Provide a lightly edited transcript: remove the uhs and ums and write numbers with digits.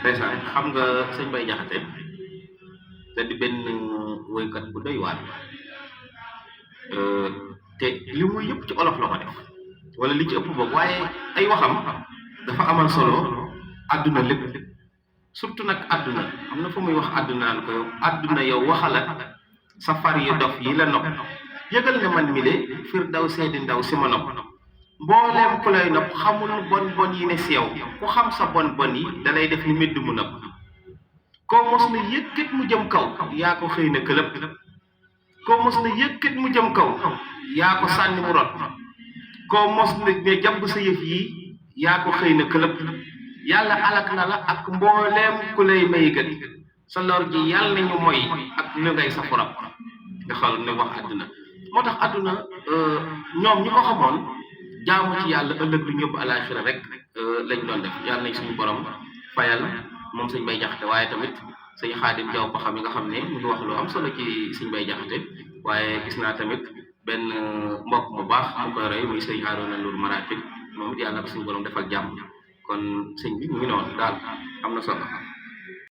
ndeysaan xam nga sëñ Bay Jaxate te di benn woykat bu doy waar te li muy yëpp ci olof la ko def wala li ci ëpp boog waaye ay waxam dafa amal solo àdduna lépp surtout nag àdduna am na fu muy wax àdduna naan ko yow àdduna yow waxala safar yi dof yi la nopp yëgal ne man mi de fir daw seedi ndaw si ma nopp mbooleem ku lay nopp xamul bon bon yi ne si yow ku xam sa bon bon yi dalay def ni medd mu nopp koo mos na yëkkat mu jëm kaw yaa ko xëy na këlëb koo mos na yëkkat mu jëm kaw yaa ko sànni mu rot koo mos na ne jàmb sa yëf yi yaa ko xëy na këlëb yàlla alak na la ak mbooleem ku lay may gët sa lor ji yàlla nañu moy ak lu ngay sa furab nga xool ne wax àdduna moo tax àdduna ñoom ñi ko xamoon jaamu ci yàlla ëllëg lu ñëpp àlaaxira rek lañ doon def yàlla nañ suñu borom fayal moom sëñ Bay Jaxate waaye tamit sëñ Xaadim Jaw ba xam yi nga xam ne mu ngi wax lu am solo ci sëñ Bay Jaxate waaye gis naa tamit benn mbokk mu baax mu koy roy muy sëñ Harouna Lour Maratib moom it yàlla ko suñu borom defal jàmm kon sëñ bi mu ngi noonu daal am na solo